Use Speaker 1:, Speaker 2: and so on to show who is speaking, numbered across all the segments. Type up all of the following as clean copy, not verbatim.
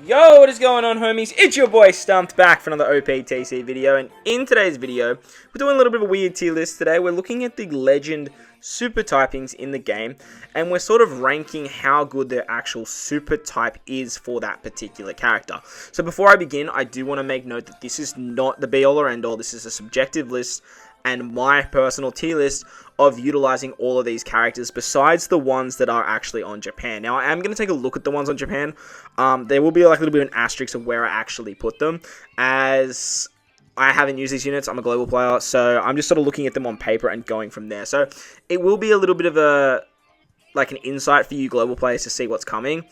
Speaker 1: Yo, what is going on, homies? It's your boy Stumped back for another Optc video, and in today's video, we're doing a little bit of a weird tier list today. We're looking at the legend super typings in the game, and we're sort of ranking how good their actual super type is for that particular character. So before I begin, I do want to make note that this is not the be-all or end-all. This is a subjective list and my personal tier list of utilizing all of these characters besides the ones that are actually on Japan. Now, I am going to take a look at the ones on Japan. There will be like a little bit of an asterisk of where I actually put them, as I haven't used these units. I'm a global player, so I'm just sort of looking at them on paper and going from there. So it will be a little bit of an insight for you global players to see what's coming.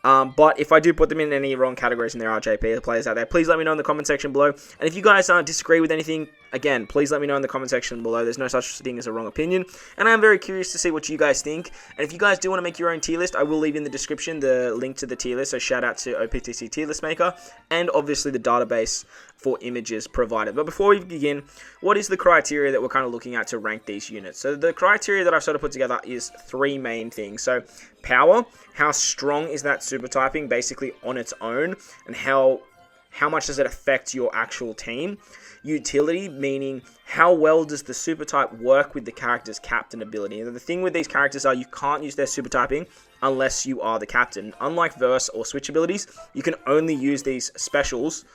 Speaker 1: But if I do put them in any wrong categories and there are JP players out there, please let me know in the comment section below. And if you guys disagree with anything, again, please let me know in the comment section below. There's no such thing as a wrong opinion. And I am very curious to see what you guys think. And if you guys do want to make your own tier list, I will leave in the description the link to the tier list. So shout out to Optc tier list maker and obviously the database for images provided. But before we begin, what is the criteria that we're kind of looking at to rank these units? So the criteria that I've sort of put together is three main things. So power, how strong is that super typing basically on its own, and how much does it affect your actual team? Utility, meaning how well does the super type work with the character's captain ability. And the thing with these characters are you can't use their super typing unless you are the captain. Unlike verse or switch abilities, you can only use these specials.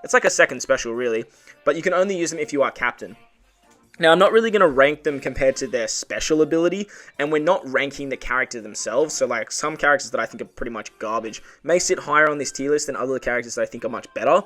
Speaker 1: It's like a second special really, but you can only use them if you are captain. Now, I'm not really going to rank them compared to their special ability, and we're not ranking the character themselves, so like some characters that I think are pretty much garbage may sit higher on this tier list than other characters that I think are much better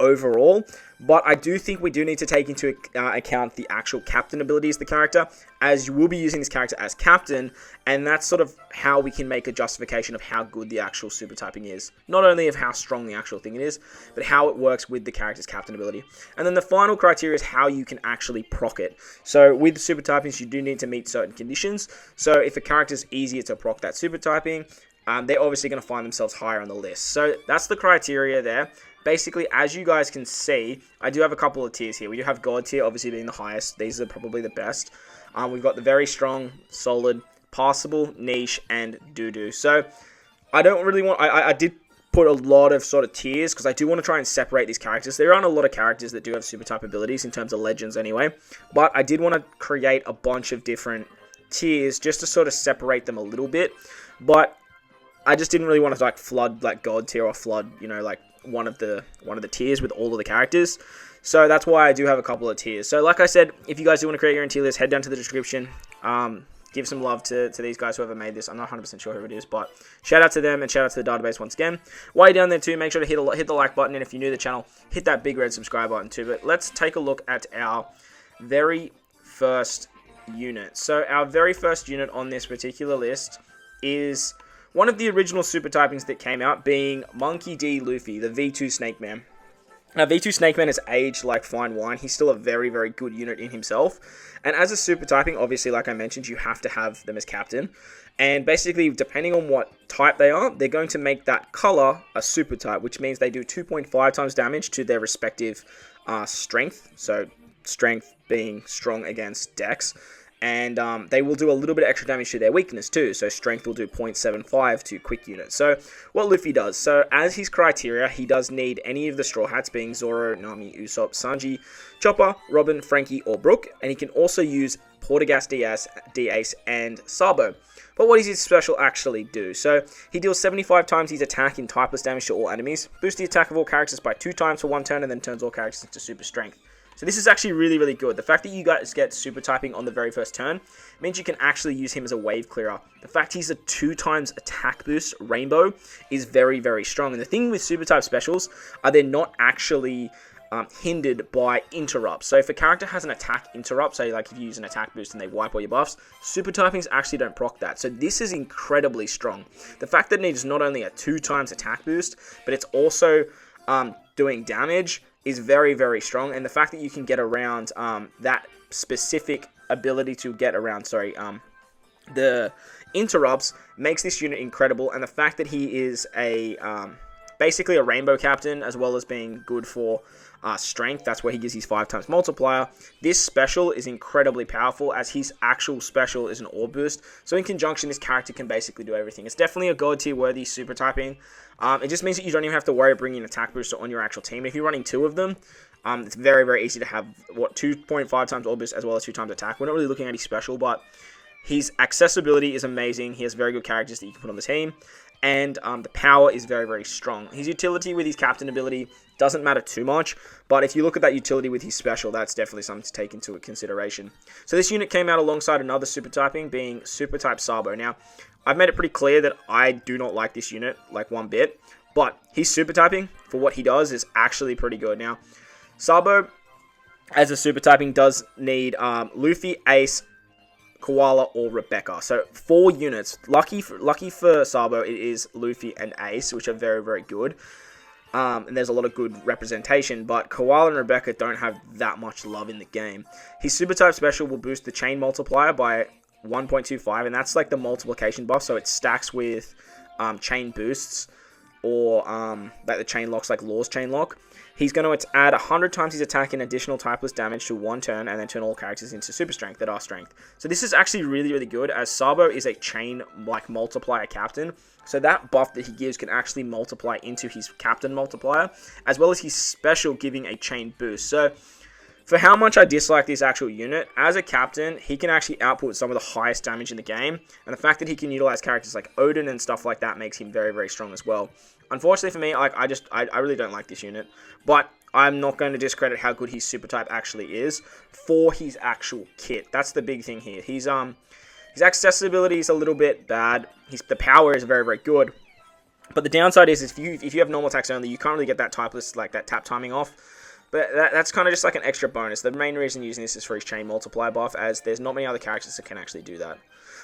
Speaker 1: overall, but I do think we do need to take into account the actual captain abilities of the character, as you will be using this character as captain, and that's sort of how we can make a justification of how good the actual super typing is. Not only of how strong the actual thing it is, but how it works with the character's captain ability. And then the final criteria is how you can actually proc it. So with super typings, you do need to meet certain conditions. So if a character is easier to proc that super typing, they're obviously going to find themselves higher on the list. So that's the criteria there. Basically, as you guys can see, I do have a couple of tiers here. We do have God tier, obviously being the highest. These are probably the best. We've got the very strong, solid, passable, niche, and doo-doo. So I don't really want... I did put a lot of sort of tiers because I do want to try and separate these characters. There aren't a lot of characters that do have super type abilities in terms of legends anyway. But I did want to create a bunch of different tiers just to sort of separate them a little bit. But I just didn't really want to like flood like God tier or flood, you know, like one of the tiers with all of the characters. So that's why I do have a couple of tiers. So like I said, if you guys do want to create your own tier list, head down to the description. Give some love to these guys, whoever made this. I'm not 100% sure who it is, but shout out to them and shout out to the database once again. While you're down there too, make sure to hit the like button, and if you're new to the channel, hit that big red subscribe button too. But let's take a look at our very first unit. So our very first unit on this particular list is one of the original super typings that came out, being Monkey D. Luffy, the V2 Snakeman. Now, V2 Snakeman has aged like fine wine. He's still a very, very good unit in himself. And as a super typing, obviously, like I mentioned, you have to have them as captain. And basically, depending on what type they are, they're going to make that color a super type, which means they do 2.5 times damage to their respective strength. So, strength being strong against dex. And they will do a little bit of extra damage to their weakness too. So strength will do 0.75 to quick units. So what Luffy does, so as his criteria, he does need any of the Straw Hats, being Zoro, Nami, Usopp, Sanji, Chopper, Robin, Frankie, or Brook. And he can also use Portagas, D-Ace, and Sabo. But what does his special actually do? So he deals 75 times his attack in typeless damage to all enemies, boosts the attack of all characters by 2 times for 1 turn, and then turns all characters into super strength. So this is actually really, really good. The fact that you guys get super typing on the very first turn means you can actually use him as a wave clearer. The fact he's a 2 times attack boost rainbow is very, very strong. And the thing with super type specials are they're not actually hindered by interrupts. So if a character has an attack interrupt, say like if you use an attack boost and they wipe all your buffs, super typings actually don't proc that. So this is incredibly strong. The fact that it is not only a 2 times attack boost, but it's also doing damage is very, very strong. And the fact that you can get around that specific ability to get around, the interrupts makes this unit incredible. And the fact that he is a basically a rainbow captain, as well as being good for strength. That's where he gives his 5 times multiplier. This special is incredibly powerful, as his actual special is an orb boost. So in conjunction, this character can basically do everything. It's definitely a god tier worthy super typing. It just means that you don't even have to worry about bringing an attack booster on your actual team. If you're running 2 of them, it's very, very easy to have 2.5 times orb boost as well as 2 times attack. We're not really looking at his special, but his accessibility is amazing. He has very good characters that you can put on the team. And the power is very, very strong. His utility with his captain ability doesn't matter too much, but if you look at that utility with his special, that's definitely something to take into consideration. So this unit came out alongside another super typing, being super type Sabo. Now, I've made it pretty clear that I do not like this unit, like one bit, but his super typing, for what he does, is actually pretty good. Now, Sabo, as a super typing, does need Luffy, Ace, Koala, or Rebecca. So 4 units. Lucky for Sabo, it is Luffy and Ace, which are very, very good. And there's a lot of good representation, but Koala and Rebecca don't have that much love in the game. His super type special will boost the chain multiplier by 1.25, and that's like the multiplication buff, so it stacks with chain boosts, or like the chain locks, like Law's chain lock. He's going to add 100 times his attack in additional typeless damage to 1 turn, and then turn all characters into super strength that are strength. So this is actually really, really good, as Sabo is a chain like multiplier captain. So that buff that he gives can actually multiply into his captain multiplier, as well as his special giving a chain boost. So for how much I dislike this actual unit, as a captain, he can actually output some of the highest damage in the game, and the fact that he can utilize characters like Odin and stuff like that makes him very, very strong as well. Unfortunately for me, like I really don't like this unit, but I'm not going to discredit how good his super type actually is for his actual kit. That's the big thing here. His accessibility is a little bit bad. The power is very, very good, but the downside is if you have normal attacks only, you can't really get that typeless, like that tap timing off. But that's kind of just like an extra bonus. The main reason using this is for his chain multiplier buff, as there's not many other characters that can actually do that.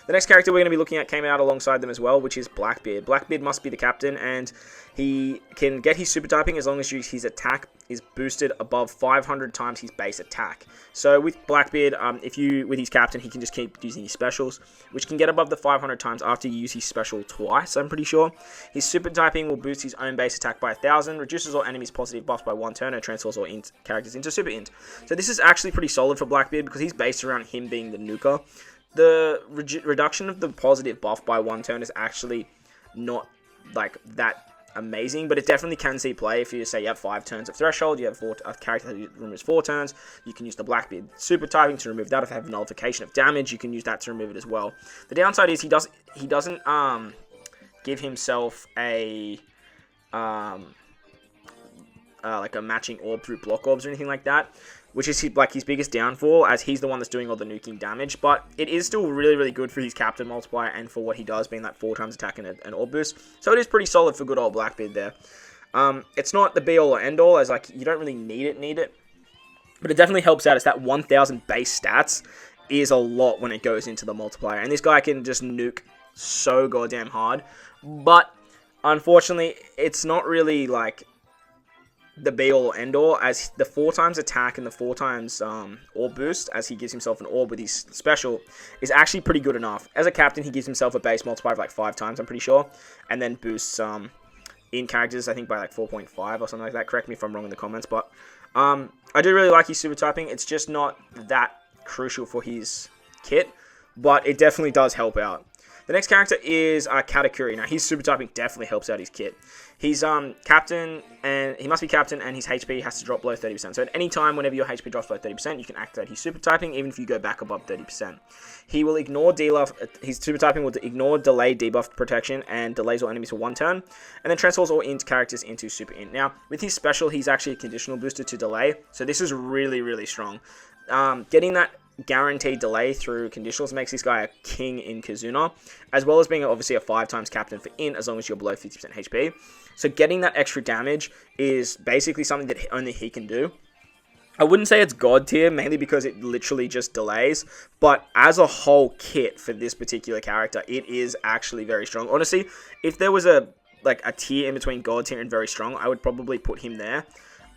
Speaker 1: The next character we're going to be looking at came out alongside them as well, which is Blackbeard. Blackbeard must be the captain, and he can get his super typing as long as his attack is boosted above 500 times his base attack. So with Blackbeard, with his captain, he can just keep using his specials, which can get above the 500 times after you use his special twice, I'm pretty sure. His super typing will boost his own base attack by 1,000, reduces all enemies' positive buffs by 1 turn, and transforms all characters into super int. So this is actually pretty solid for Blackbeard, because he's based around him being the nuker. The reduction of the positive buff by 1 turn is actually not like that amazing, but it definitely can see play. If you say you have 5 turns of threshold, you have a character that removes 4 turns, you can use the Blackbeard super typing to remove that. If they have nullification of damage, you can use that to remove it as well. The downside is he doesn't give himself a like a matching orb through block orbs or anything like that, which is his biggest downfall, as he's the one that's doing all the nuking damage. But it is still really, really good for his captain multiplier and for what he does, being that 4 times attack and an orb boost. So it is pretty solid for good old Blackbeard there. It's not the be-all or end-all, as like you don't really need it. But it definitely helps out, as that 1,000 base stats is a lot when it goes into the multiplier. And this guy can just nuke so goddamn hard. But unfortunately, it's not really like the be-all or end-all, as the 4 times attack and the 4 times orb boost, as he gives himself an orb with his special, is actually pretty good enough. As a captain, he gives himself a base multiplier of like 5 times, I'm pretty sure, and then boosts in characters, I think by like 4.5 or something like that. Correct me if I'm wrong in the comments, but I do really like his super typing. It's just not that crucial for his kit, but it definitely does help out. The next character is Katakuri. Now, his super typing definitely helps out his kit. He's captain, and he must be captain, and his HP has to drop below 30%. So at any time, whenever your HP drops below 30%, you can activate his super typing, even if you go back above 30%. He will ignore debuff. His super typing will ignore delay debuff protection and delays all enemies for 1 turn, and then transforms all int characters into super int. Now, with his special, he's actually a conditional booster to delay, so this is really, really strong. Getting that guaranteed delay through conditionals makes this guy a king in Kazuna, as well as being obviously a 5 times captain for int, as long as you're below 50% HP. So getting that extra damage is basically something that only he can do. I wouldn't say it's god tier, mainly because it literally just delays, but as a whole kit for this particular character, it is actually very strong. Honestly, if there was a tier in between god tier and very strong, I would probably put him there.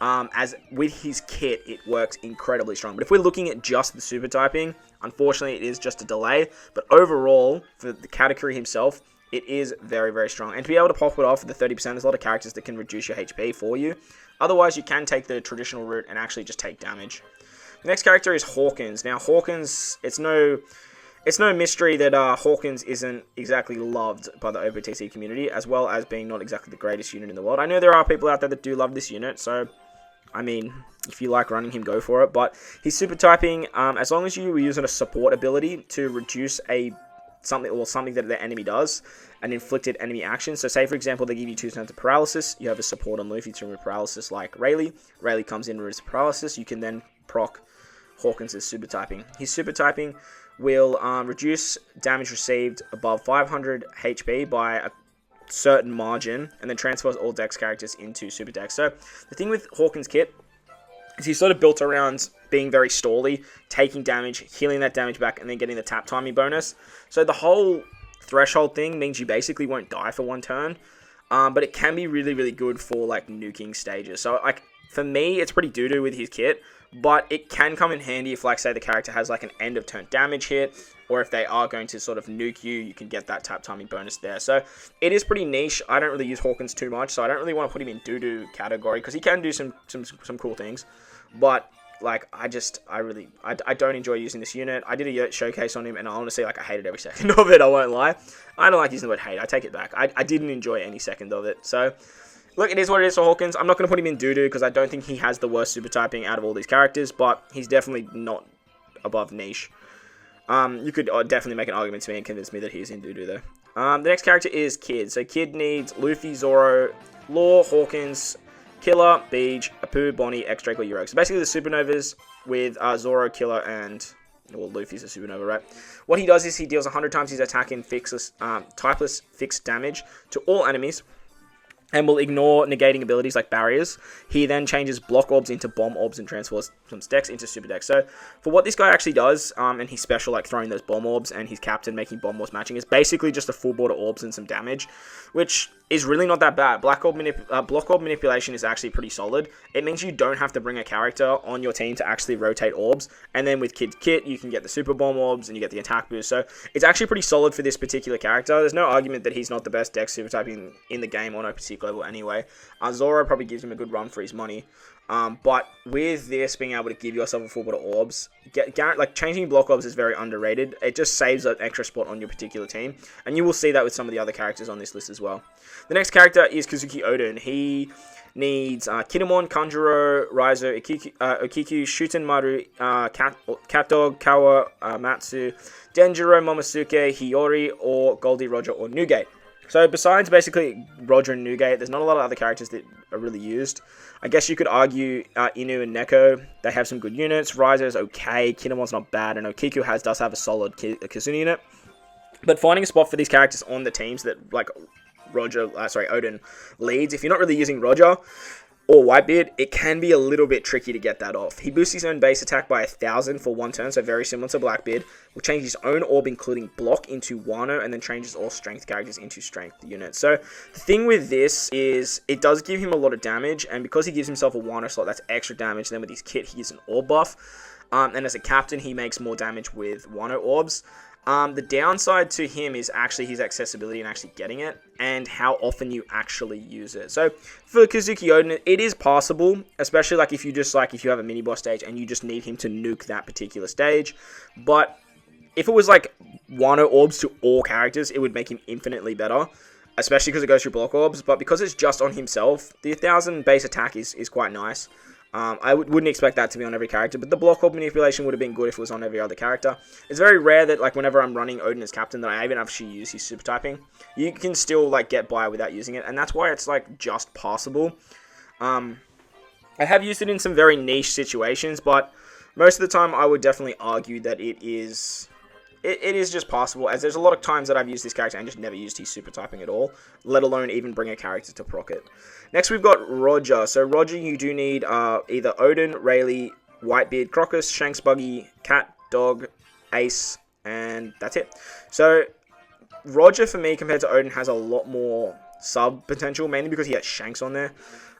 Speaker 1: As with his kit, it works incredibly strong. But if we're looking at just the super typing, unfortunately, it is just a delay. But overall, for the Katakuri himself, it is very, very strong. And to be able to pop it off with the 30%, there's a lot of characters that can reduce your HP for you. Otherwise, you can take the traditional route and actually just take damage. The next character is Hawkins. Now, Hawkins, it's no mystery that Hawkins isn't exactly loved by the Optc community, as well as being not exactly the greatest unit in the world. I know there are people out there that do love this unit, so, I mean, if you like running him, go for it. But he's super typing, as long as you were using a support ability to reduce something that the enemy does, an inflicted enemy action. So say, for example, they give you 2 turns of paralysis. You have a support on Luffy to remove paralysis like Rayleigh. Rayleigh comes in and removes paralysis. You can then proc Hawkins' super typing. His super typing will reduce damage received above 500 HP by a certain margin, and then transfers all Dex characters into Super Dex. So the thing with Hawkins' kit is he's sort of built around being very stally, taking damage, healing that damage back, and then getting the tap timing bonus. So the whole threshold thing means you basically won't die for 1 turn, but it can be really, really good for like nuking stages. So like for me, it's pretty doo-doo with his kit, but it can come in handy if, like, say the character has like an end of turn damage hit, or if they are going to sort of nuke you, you can get that tap timing bonus there. So it is pretty niche. I don't really use Hawkins too much, so I don't really want to put him in doo-doo category, because he can do some cool things. But like, I don't enjoy using this unit. I did a showcase on him, and honestly, like, I hated every second of it. I won't lie. I don't like using the word hate. I take it back. I didn't enjoy any second of it. So look, it is what it is for Hawkins. I'm not going to put him in doo-doo, because I don't think he has the worst super typing out of all these characters, but he's definitely not above niche. You could definitely make an argument to me and convince me that he is in doo-doo, though. The next character is Kid. So Kid needs Luffy, Zoro, Law, Hawkins, Killer, Beach, Apu, Bonnie, X-Drake, or Yoroke. So basically the supernovas with Zoro, Killer, and... well, Luffy's a supernova, right? What he does is he deals 100 times his attack in typeless fixed damage to all enemies, and will ignore negating abilities like barriers. He then changes block orbs into bomb orbs and transfers from Dex into Super Dex. So for what this guy actually does, and he's special, like throwing those bomb orbs, and his captain making bomb orbs matching, is basically just a full board of orbs and some damage, which is really not that bad. Block orb manipulation is actually pretty solid. It means you don't have to bring a character on your team to actually rotate orbs, and then with Kid's kit, you can get the super bomb orbs, and you get the attack boost. So it's actually pretty solid for this particular character. There's no argument that he's not the best Dex super typing in the game on Optc Global anyway. Zoro probably gives him a good run for his money. But with this being able to give yourself a full board of orbs, like changing block orbs is very underrated. It just saves an extra spot on your particular team, and you will see that with some of the other characters on this list as well. The next character is Kazuki Odin. He needs Kinemon, Kanjuro, Raizo, Okiku, Shuten Maru, Catdog, Kawa, Matsu, Denjiro, Momosuke, Hiyori, or Goldie, Roger, or Newgate. So besides basically Roger and Newgate, there's not a lot of other characters that are really used. I guess you could argue Inu and Neko, they have some good units. Raizo's okay, Kinemon's not bad, and Okiku does have a solid Kazuna unit. But finding a spot for these characters on the teams that, like, Odin leads, if you're not really using Roger or Whitebeard, it can be a little bit tricky to get that off. He boosts his own base attack by 1,000 for 1 turn, so very similar to Blackbeard. Will change his own orb, including block, into Wano, and then changes all strength characters into strength units. So the thing with this is it does give him a lot of damage, and because he gives himself a Wano slot, that's extra damage. Then with his kit, he gets an orb buff, and as a captain, he makes more damage with Wano orbs. The downside to him is actually his accessibility and actually getting it, and how often you actually use it. So for Kazuki Odin, it is possible, especially like if you have a mini boss stage and you just need him to nuke that particular stage. But if it was like Wano orbs to all characters, it would make him infinitely better, especially because it goes through block orbs. But because it's just on himself, the 1,000 base attack is quite nice. I wouldn't expect that to be on every character, but the block orb manipulation would have been good if it was on every other character. It's very rare that, like, whenever I'm running Odin as captain, that I even actually use his super typing. You can still, like, get by without using it, and that's why it's, like, just possible. I have used it in some very niche situations, but most of the time I would definitely argue that it is just possible, as there's a lot of times that I've used this character and just never used his super typing at all, let alone even bring a character to proc it. Next, we've got Roger. So Roger, you do need either Odin, Rayleigh, Whitebeard, Crocus, Shanks, Buggy, Cat, Dog, Ace, and that's it. So Roger, for me, compared to Odin, has a lot more sub potential, mainly because he has Shanks on there.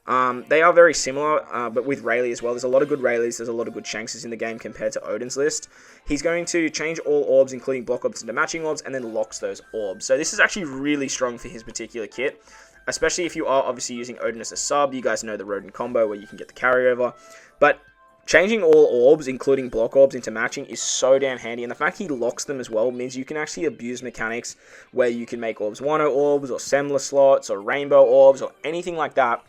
Speaker 1: They are very similar, but with Rayleigh as well. There's a lot of good Rayleighs, there's a lot of good Shankses in the game compared to Odin's list. He's going to change all orbs, including block orbs, into matching orbs, and then locks those orbs. So this is actually really strong for his particular kit, especially if you are obviously using Odin as a sub. You guys know the Ryoiin combo where you can get the carryover, but changing all orbs, including block orbs, into matching is so damn handy, and the fact he locks them as well means you can actually abuse mechanics where you can make orbs 1-0 orbs, or Semler slots, or rainbow orbs, or anything like that.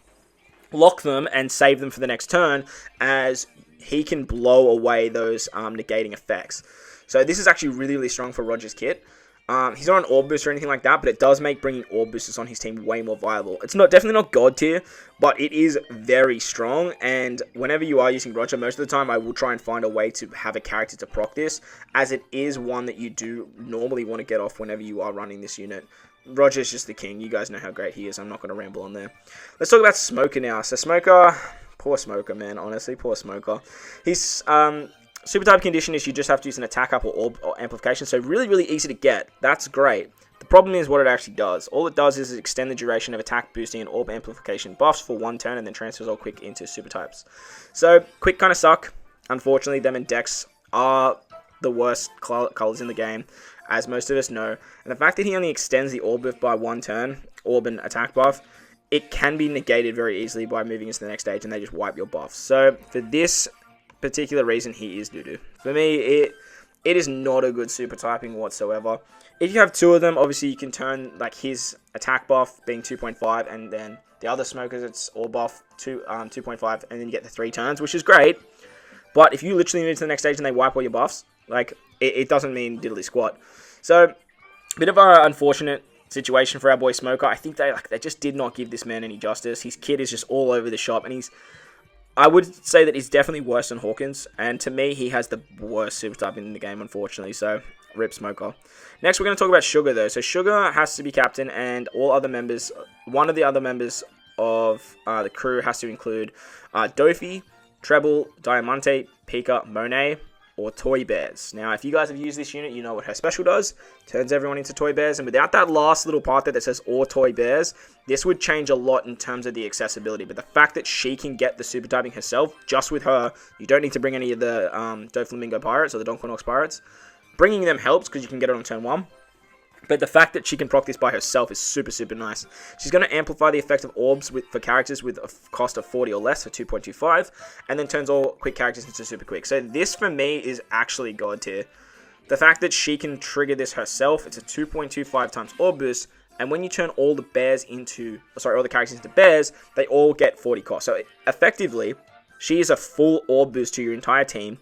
Speaker 1: Lock them and save them for the next turn, as he can blow away those negating effects. So this is actually really, really strong for Roger's kit. He's not an orb boost or anything like that, but it does make bringing orb boosters on his team way more viable. It's definitely not god tier, but it is very strong, and whenever you are using Roger, most of the time I will try and find a way to have a character to proc this, as it is one that you do normally want to get off whenever you are running this unit. Roger's just the king. You guys know how great he is. I'm not going to ramble on there. Let's talk about Smoker now. So Smoker, poor Smoker, man. Honestly, poor Smoker. He's super type condition is you just have to use an attack up or orb or amplification. So really, really easy to get. That's great. The problem is what it actually does. All it does is extend the duration of attack boosting and orb amplification buffs for one turn, and then transfers all quick into super types. So quick kind of suck. Unfortunately, them and Dex are the worst colors in the game, as most of us know. And the fact that he only extends the orb buff by one turn, orb and attack buff, it can be negated very easily by moving into the next stage, and they just wipe your buffs. So for this particular reason, he is doo-doo. For me, it is not a good super typing whatsoever. If you have two of them, obviously you can turn like his attack buff being 2.5, and then the other smokers, it's orb buff 2.5, and then you get the 3 turns, which is great. But if you literally move to the next stage and they wipe all your buffs, like, it doesn't mean diddly squat. So, bit of an unfortunate situation for our boy Smoker. I think they just did not give this man any justice. His kit is just all over the shop, and I would say that he's definitely worse than Hawkins, and to me, he has the worst super type in the game, unfortunately, so rip Smoker. Next, we're going to talk about Sugar, though. So, Sugar has to be captain, and all other members, one of the other members of the crew has to include Dofi, Treble, Diamante, Pika, Monet, or Toy Bears. Now, if you guys have used this unit, you know what her special does. Turns everyone into Toy Bears, and without that last little part there that says or Toy Bears, this would change a lot in terms of the accessibility. But the fact that she can get the super typing herself, just with her, you don't need to bring any of the Doflamingo Pirates or the Don Quixote Pirates. Bringing them helps because you can get it on turn 1. But the fact that she can proc this by herself is super, super nice. She's going to amplify the effect of orbs for characters with a cost of 40 or less for 2.25, and then turns all quick characters into super quick. So this, for me, is actually god tier. The fact that she can trigger this herself, it's a 2.25 times orb boost, and when you turn all the characters into bears, they all get 40 cost. So effectively, she is a full orb boost to your entire team.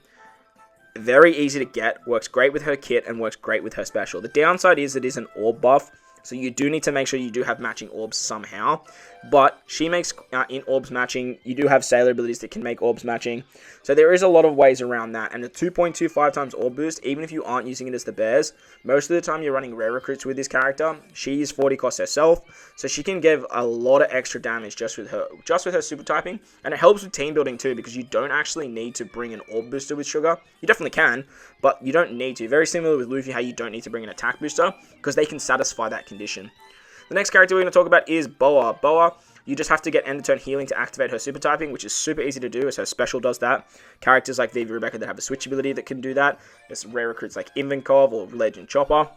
Speaker 1: Very easy to get, works great with her kit, and works great with her special. The downside is it is an orb buff, so you do need to make sure you do have matching orbs somehow. But she makes in orbs matching. You do have sailor abilities that can make orbs matching. So there is a lot of ways around that. And the 2.25 times orb boost, even if you aren't using it as the bears, most of the time you're running rare recruits with this character. She is 40 cost herself, so she can give a lot of extra damage just with her super typing. And it helps with team building too, because you don't actually need to bring an orb booster with Sugar. You definitely can, but you don't need to. Very similar with Luffy, how you don't need to bring an attack booster, because they can satisfy that condition. The next character we're going to talk about is Boa. Boa, you just have to get end of turn healing to activate her super typing, which is super easy to do, as her special does that. Characters like Vivi Rebecca that have a switch ability that can do that. There's rare recruits like Ivankov or Legend Chopper.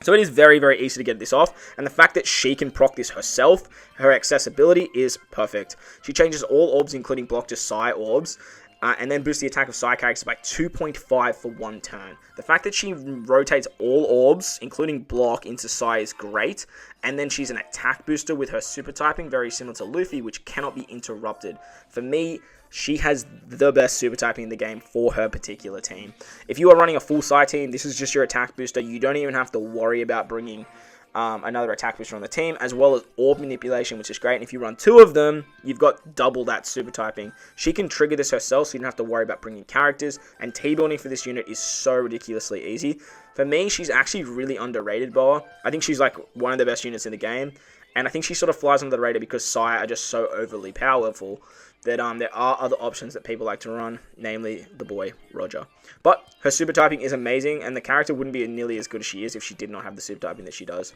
Speaker 1: So it is very, very easy to get this off, and the fact that she can proc this herself, her accessibility is perfect. She changes all orbs, including block to Psy orbs, and then boosts the attack of Psy characters by 2.5 for one turn. The fact that she rotates all orbs, including block, into Psy is great, and then she's an attack booster with her super typing, very similar to Luffy, which cannot be interrupted. For me, she has the best super typing in the game for her particular team. If you are running a full Psy team, this is just your attack booster. You don't even have to worry about bringing another attack booster on the team, as well as orb manipulation, which is great. And if you run 2 of them, you've got double that super typing. She can trigger this herself, so you don't have to worry about bringing characters, and T-building for this unit is so ridiculously easy. For me, she's actually really underrated, Boa. I think she's like one of the best units in the game, and I think she sort of flies under the radar because Psy are just so overly powerful that there are other options that people like to run, namely the boy Roger. But her super typing is amazing, and the character wouldn't be nearly as good as she is if she did not have the super typing that she does.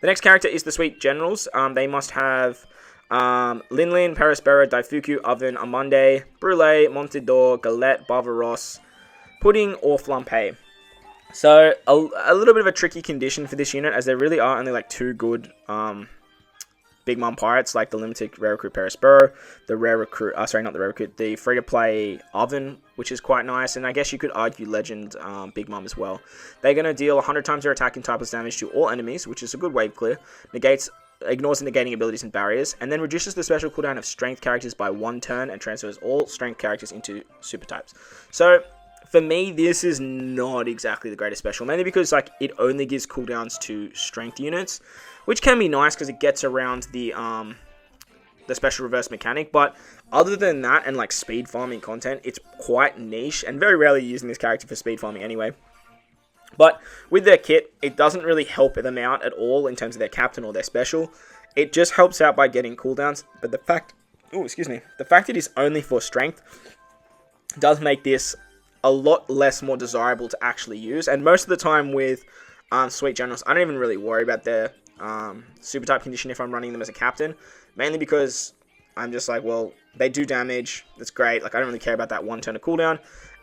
Speaker 1: The next character is the Sweet Generals. They must have Lin Lin, Perispera, Daifuku, Oven, Amonde, Brulee, Montador, Galette, Barbaros, Pudding, or Flampe. So, a little bit of a tricky condition for this unit, as there really are only like 2 good Big Mom Pirates, like the Limited Rare Recruit Perispero, the Rare Recruit, not the Rare Recruit, the Free-to-Play Oven, which is quite nice, and I guess you could argue Legend Big Mom as well. They're going to deal 100 times their attack and typeless damage to all enemies, which is a good wave clear, ignores the negating abilities and barriers, and then reduces the special cooldown of strength characters by 1 turn and transfers all strength characters into super types. So, for me, this is not exactly the greatest special, mainly because like it only gives cooldowns to strength units, which can be nice because it gets around the special reverse mechanic. But other than that and like speed farming content, it's quite niche and very rarely using this character for speed farming anyway. But with their kit, it doesn't really help them out at all in terms of their captain or their special. It just helps out by getting cooldowns. But the fact it is only for strength does make this a lot more desirable to actually use. And most of the time with Sweet Generals, I don't even really worry about their super type condition if I'm running them as a captain, mainly because I'm just like, well, they do damage, that's great, like I don't really care about that 1 turn of cooldown,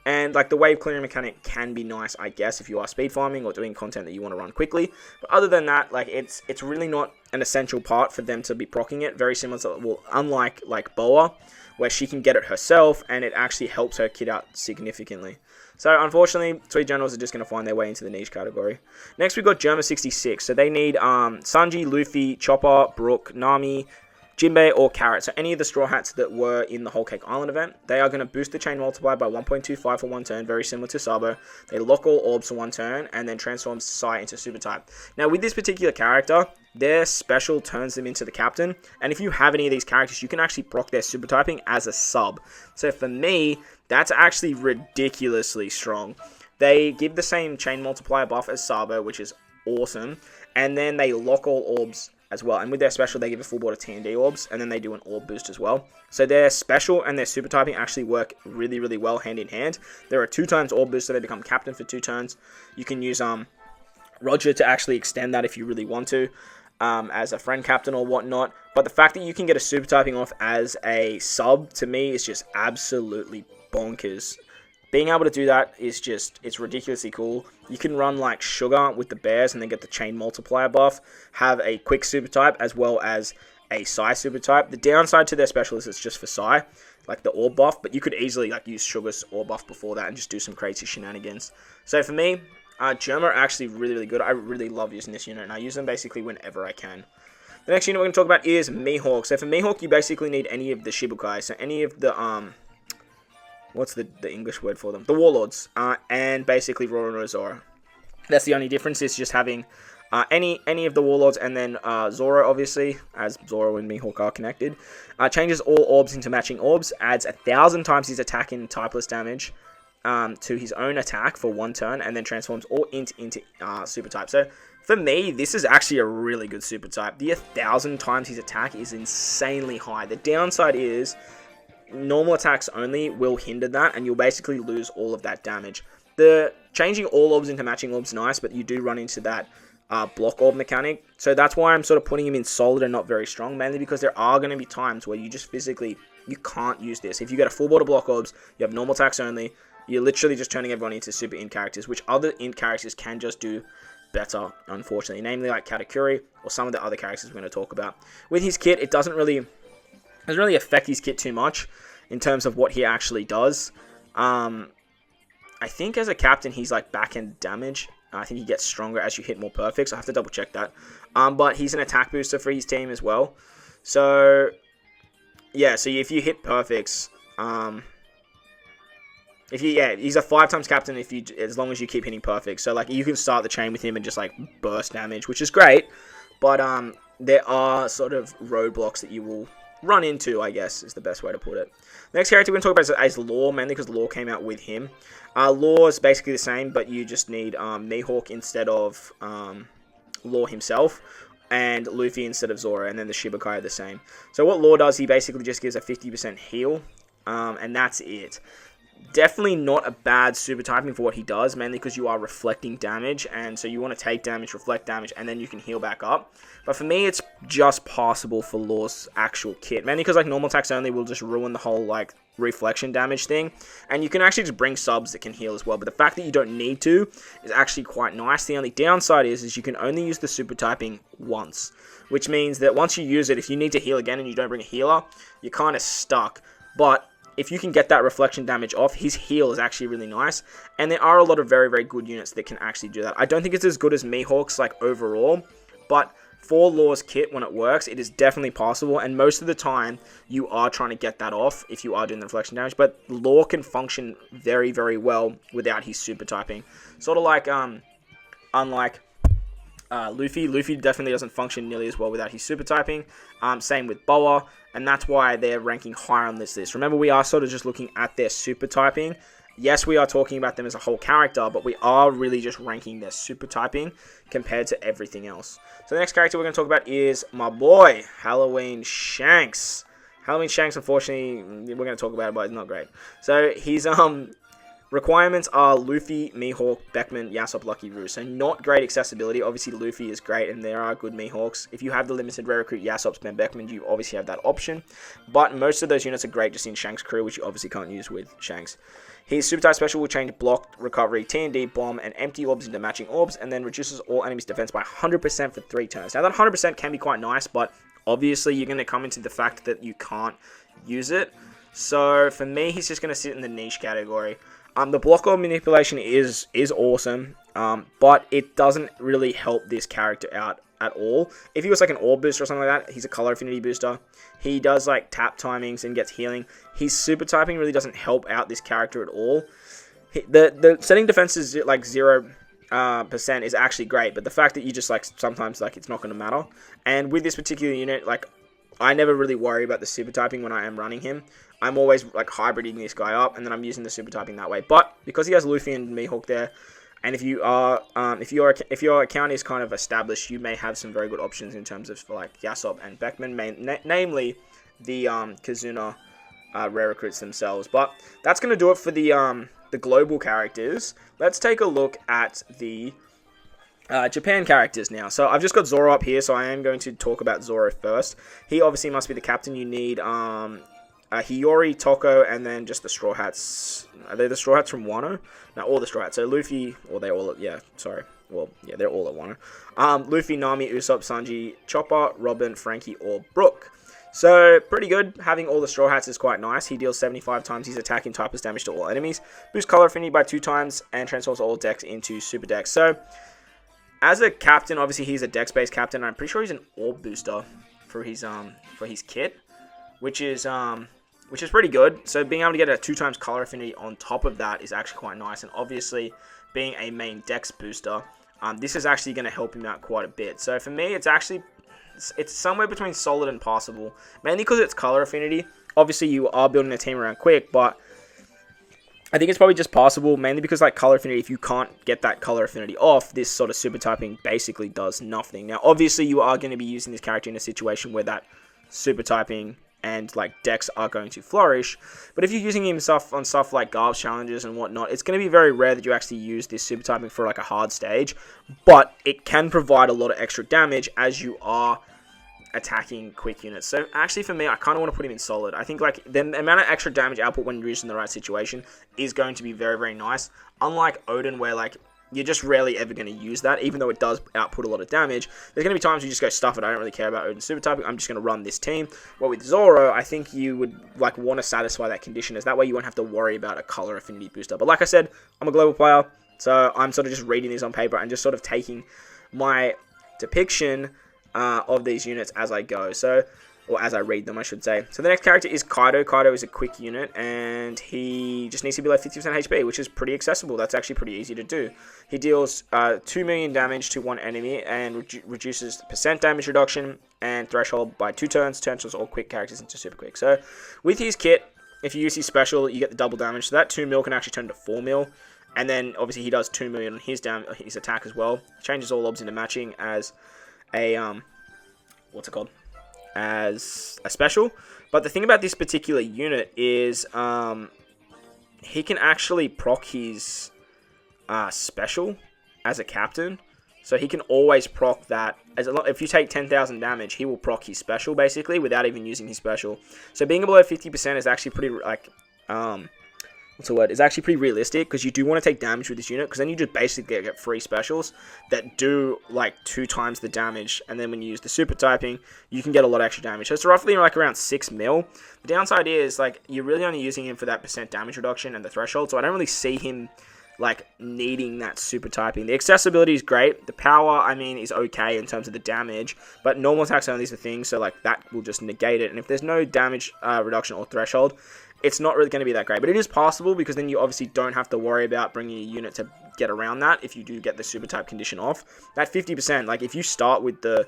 Speaker 1: and like the wave clearing mechanic can be nice, I guess, if you are speed farming or doing content that you want to run quickly, but other than that, like it's really not an essential part for them to be proccing it, very similar to, well, unlike like Boa, where she can get it herself, and it actually helps her kit out significantly. So, unfortunately, Sweet Generals are just going to find their way into the niche category. Next, we've got Germa 66. So, they need Sanji, Luffy, Chopper, Brook, Nami, Jinbei, or Carrot. So, any of the Straw Hats that were in the Whole Cake Island event, they are going to boost the chain multiplier by 1.25 for 1 turn, very similar to Sabo. They lock all orbs for 1 turn, and then transforms Sai into Super Type. Now, with this particular character, their special turns them into the captain, and if you have any of these characters, you can actually proc their super typing as a sub. So for me, that's actually ridiculously strong. They give the same chain multiplier buff as Sabo, which is awesome, and then they lock all orbs as well. And with their special, they give a full board of T&D orbs, and then they do an orb boost as well. So their special and their super typing actually work really, really well hand in hand. There are 2 times orb boost, so they become captain for 2 turns. You can use Roger to actually extend that if you really want to. As a friend captain or whatnot, but the fact that you can get a super typing off as a sub, to me, is just absolutely bonkers. Being able to do that is just, it's ridiculously cool. You can run like Sugar with the bears and then get the chain multiplier buff, have a quick super type as well as a Sai super type. The downside to their special is it's just for Sai, like the orb buff, but you could easily like use Sugar's orb buff before that and just do some crazy shenanigans. So for me, Germa are actually really, really good. I really love using this unit, and I use them basically whenever I can. The next unit we're going to talk about is Mihawk. So for Mihawk, you basically need any of the Shibukai. So any of the, what's the English word for them? The Warlords, and basically Roronoa. That's the only difference, is just having any of the Warlords, and then Zoro, obviously, as Zoro and Mihawk are connected. Changes all orbs into matching orbs, adds 1,000 times his attack and typeless damage to his own attack for 1 turn, and then transforms all into super type. So for me, this is actually a really good super type. The 1,000 times his attack is insanely high. The downside is normal attacks only will hinder that, and you'll basically lose all of that damage. The changing all orbs into matching orbs is nice, but you do run into that block orb mechanic. So that's why I'm sort of putting him in solid and not very strong, mainly because there are going to be times where you just physically, you can't use this. If you get a full board of block orbs, you have normal attacks only, you're literally just turning everyone into super int characters, which other int characters can just do better, unfortunately. Namely like Katakuri or some of the other characters we're going to talk about. With his kit, it doesn't really affect his kit too much in terms of what he actually does. I think as a captain, he's like back-end damage. I think he gets stronger as you hit more perfects. I have to double check that. But he's an attack booster for his team as well. So, yeah, so if you hit perfects... he's a 5 times captain as long as you keep hitting perfect. So like you can start the chain with him and just like burst damage, which is great. But there are sort of roadblocks that you will run into, I guess, is the best way to put it. The next character we're going to talk about is Law, mainly because Law came out with him. Law is basically the same, but you just need Mihawk instead of Law himself, and Luffy instead of Zoro, and then the Shibukai are the same. So what Law does, he basically just gives a 50% heal, and that's it. definitely not a bad super typing for what he does, mainly because you are reflecting damage, and so you want to take damage, reflect damage, and then you can heal back up. But for me, it's just passable for Law's actual kit, mainly because like normal attacks only will just ruin the whole like reflection damage thing, and you can actually just bring subs that can heal as well. But the fact that you don't need to is actually quite nice. The only downside is you can only use the super typing once, which means that once you use it, if you need to heal again and you don't bring a healer, you're kind of stuck. But if you can get that reflection damage off, his heal is actually really nice. And there are a lot of very, very good units that can actually do that. I don't think it's as good as Mihawk's like overall, but for Law's kit, when it works, it is definitely possible. And most of the time, you are trying to get that off if you are doing the reflection damage. But Law can function very, very well without his super typing. Sort of like, unlike Luffy. Luffy definitely doesn't function nearly as well without his super typing. Same with Boa, and that's why they're ranking higher on this list. Remember, we are sort of just looking at their super typing. Yes, we are talking about them as a whole character, but we are really just ranking their super typing compared to everything else. So the next character we're going to talk about is my boy, Halloween Shanks. Halloween Shanks, unfortunately, we're going to talk about it, but it's not great. So he's requirements are Luffy, Mihawk, Beckman, Yasop, Lucky Roo. So not great accessibility. Obviously, Luffy is great, and there are good Mihawks. If you have the limited rare recruit Yasop, Spam, Beckman, you obviously have that option. But most of those units are great just in Shanks' crew, which you obviously can't use with Shanks. His super type special will change block, recovery, T&D, bomb, and empty orbs into matching orbs, and then reduces all enemies' defense by 100% for 3 turns. Now, that 100% can be quite nice, but obviously you're going to come into the fact that you can't use it. So for me, he's just going to sit in the niche category. The block orb manipulation is awesome, but it doesn't really help this character out at all. If he was like an orb booster or something like that, he's a color affinity booster. He does like tap timings and gets healing. His super typing really doesn't help out this character at all. The setting defenses like 0% is actually great, but the fact that you just like sometimes like it's not going to matter. And with this particular unit, like I never really worry about the super typing when I am running him. I'm always like hybriding this guy up, and then I'm using the super typing that way. But because he has Luffy and Mihawk there, and if your account is kind of established, you may have some very good options in terms of like Yasop and Beckman, namely the Kazuna rare recruits themselves. But that's gonna do it for the global characters. Let's take a look at the Japan characters now. So I've just got Zoro up here, so I am going to talk about Zoro first. He obviously must be the captain. You need Hiyori, Toko, and then just the Straw Hats. Are they the Straw Hats from Wano? No, all the Straw Hats. So Luffy, or they're all, yeah, sorry. Well, yeah, they're all at Wano. Luffy, Nami, Usopp, Sanji, Chopper, Robin, Frankie, or Brook. So, pretty good. Having all the Straw Hats is quite nice. He deals 75 times his attack and typeless damage to all enemies. Boosts color affinity by 2 times, and transforms all decks into super decks. So, as a captain, obviously he's a dex-based captain. I'm pretty sure he's an orb booster for his kit, which is pretty good. So being able to get a 2 times color affinity on top of that is actually quite nice. And obviously, being a main dex booster, this is actually going to help him out quite a bit. So for me, it's somewhere between solid and passable, mainly because it's color affinity. Obviously, you are building a team around quick, but I think it's probably just passable, mainly because like color affinity, if you can't get that color affinity off, this sort of super typing basically does nothing. Now, obviously, you are going to be using this character in a situation where that super typing and like decks are going to flourish, but if you're using him on stuff like Garbs challenges and whatnot, it's going to be very rare that you actually use this super typing for like a hard stage, but it can provide a lot of extra damage as you are attacking quick units. So actually for me, I kind of want to put him in solid. I think like the amount of extra damage output when you're used in the right situation is going to be very, very nice. Unlike Odin, where like you're just rarely ever going to use that, even though it does output a lot of damage. There's going to be times you just go, stuff it, I don't really care about Odin super typing, I'm just going to run this team. Well, with Zoro, I think you would like want to satisfy that condition, as that way you won't have to worry about a color affinity booster. But like I said, I'm a global player, so I'm sort of just reading these on paper and just sort of taking my depiction of these units as I go. So, or as I read them, I should say. So the next character is Kaido. Kaido is a quick unit, and he just needs to be like 50% HP, which is pretty accessible. That's actually pretty easy to do. He deals 2 million damage to one enemy, and reduces percent damage reduction and threshold by 2 turns. Turns all quick characters into super quick. So with his kit, if you use his special, you get the double damage. So that 2 mil can actually turn to 4 mil. And then obviously he does 2 million on his attack as well. Changes all orbs into matching as a what's it called? As a special. But the thing about this particular unit is he can actually proc his special as a captain. So he can always proc that. If you take 10,000 damage, he will proc his special, basically, without even using his special. So being below 50% is actually pretty, like, what's the word? It's actually pretty realistic, because you do want to take damage with this unit, because then you just basically get free specials that do, like, 2 times the damage, and then when you use the super typing, you can get a lot of extra damage. So it's roughly, like, around 6 mil. The downside is, like, you're really only using him for that % damage reduction and the threshold, so I don't really see him like needing that super typing. The accessibility is great. The power, I mean, is okay in terms of the damage, but normal attacks only is a thing, so like that will just negate it. And if there's no damage reduction or threshold, it's not really going to be that great. But it is possible, because then you obviously don't have to worry about bringing a unit to get around that if you do get the super type condition off. That 50%, like if you start with the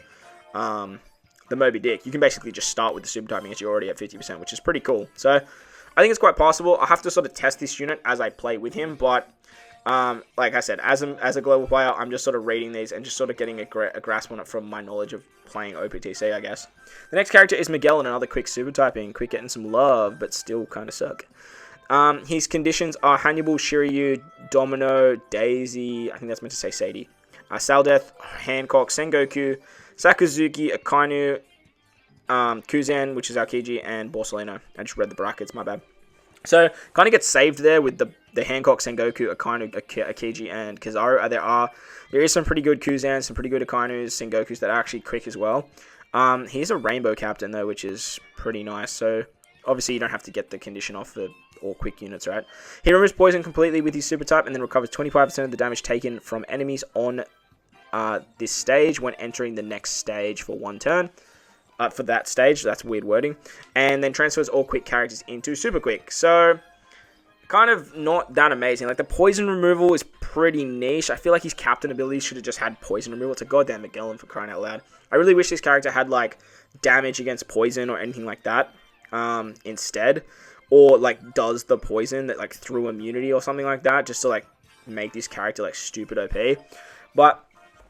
Speaker 1: Moby Dick, you can basically just start with the super typing as you're already at 50%, which is pretty cool. So I think it's quite possible. I have to sort of test this unit as I play with him, but like I said, as a global player, I'm just sort of reading these and just sort of getting a grasp on it from my knowledge of playing OPTC, I guess. The next character is Miguel, and another quick super typing. Quick getting some love, but still kind of suck. His conditions are Hannibal, Shiryu, Domino, Daisy, I think that's meant to say Sadie, Saldeath, Hancock, Sengoku, Sakazuki, Akainu, Kuzan, which is Aokiji, and Borsalino. I just read the brackets, my bad. So, kind of gets saved there with the Hancock, Sengoku, Akainu, Aokiji, and Kizaru. There is some pretty good Kuzans, some pretty good Akainus, Sengokus that are actually quick as well. He's a Rainbow Captain, though, which is pretty nice. So, obviously, you don't have to get the condition off for all quick units, right? He removes poison completely with his super type, and then recovers 25% of the damage taken from enemies on this stage when entering the next stage for 1 turn. For that stage, that's weird wording, and then transfers all quick characters into super quick. So, kind of not that amazing. Like, the poison removal is pretty niche. I feel like his captain ability should have just had poison removal. It's a goddamn Miguel, for crying out loud. I really wish this character had, like, damage against poison or anything like that instead, or, like, does the poison that, like, through immunity or something like that, just to, like, make this character, like, stupid OP. But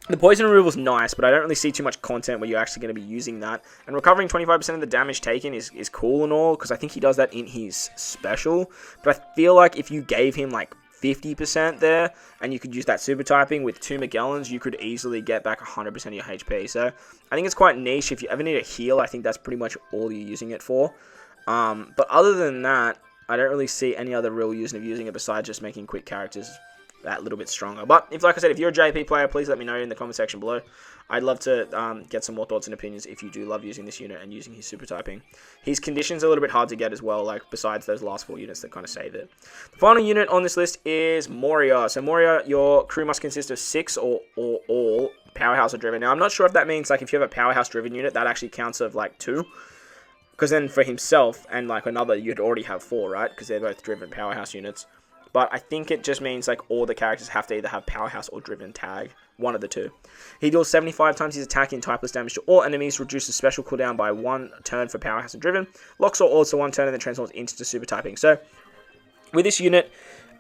Speaker 1: the poison removal is nice, but I don't really see too much content where you're actually going to be using that. And recovering 25% of the damage taken is cool and all, because I think he does that in his special. But I feel like if you gave him like 50% there, and you could use that super typing with 2 Magellans, you could easily get back 100% of your HP. So I think it's quite niche. If you ever need a heal, I think that's pretty much all you're using it for. But other than that, I don't really see any other real use of using it besides just making quick characters that little bit stronger. But if, like I said, if you're a JP player, please let me know in the comment section below. I'd love to get some more thoughts and opinions if you do love using this unit and using his super typing. His conditions are a little bit hard to get as well, like besides those last 4 units that kind of save it. The final unit on this list is Maurya. So Maurya, your crew must consist of 6 or all powerhouse or driven. Now I'm not sure if that means like if you have a powerhouse driven unit, that actually counts of like 2. Because then for himself and like another, you'd already have 4, right? Because they're both driven powerhouse units. But I think it just means like all the characters have to either have powerhouse or driven tag. One of the 2. He deals 75 times his attack in typeless damage to all enemies, reduces special cooldown by 1 turn for powerhouse and driven, locks or also 1 turn and then transforms into super typing. So with this unit,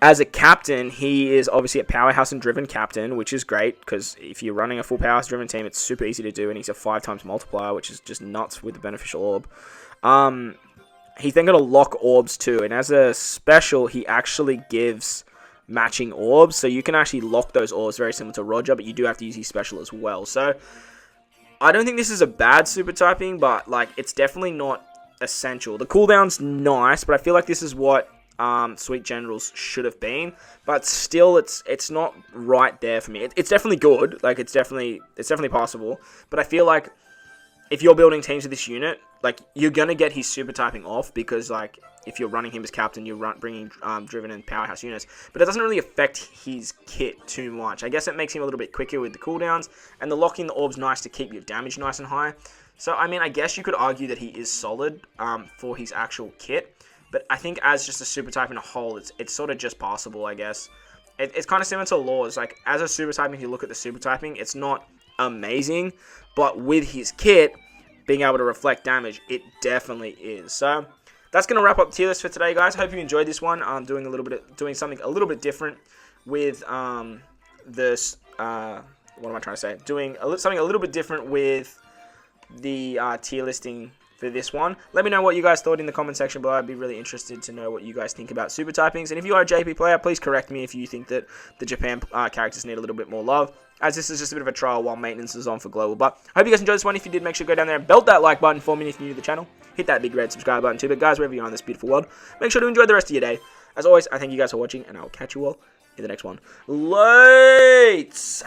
Speaker 1: as a captain, he is obviously a powerhouse and driven captain, which is great because if you're running a full powerhouse driven team, it's super easy to do, and he's a 5 times multiplier, which is just nuts with the beneficial orb. He's then going to lock orbs too, and as a special, he actually gives matching orbs, so you can actually lock those orbs very similar to Roger, but you do have to use his special as well. So I don't think this is a bad super typing, but like it's definitely not essential. The cooldown's nice, but I feel like this is what Sweet Generals should have been, but still it's not right there for me. It's definitely good, like it's definitely possible, but I feel like if you're building teams with this unit, like, you're going to get his super typing off because, like, if you're running him as captain, you're bringing driven and powerhouse units. But it doesn't really affect his kit too much. I guess it makes him a little bit quicker with the cooldowns, and the locking the orb's nice to keep your damage nice and high. So, I mean, I guess you could argue that he is solid for his actual kit, but I think as just a super type in a whole, it's sort of just passable, I guess. It's kind of similar to Laws. Like, as a super typing, if you look at the super typing, it's not amazing, but with his kit being able to reflect damage, it definitely is. So that's going to wrap up tier list for today, guys. Hope you enjoyed this one. I'm doing something a little bit different with this. What am I trying to say? Doing something a little bit different with the tier listing for this one. Let me know what you guys thought in the comment section below. I'd be really interested to know what you guys think about super typings. And if you are a JP player, please correct me if you think that the Japan characters need a little bit more love, as this is just a bit of a trial while maintenance is on for global. But I hope you guys enjoyed this one. If you did, make sure to go down there and belt that like button for me. If you're new to the channel, hit that big red subscribe button too. But guys, wherever you are in this beautiful world, make sure to enjoy the rest of your day. As always, I thank you guys for watching, and I will catch you all in the next one. Lates!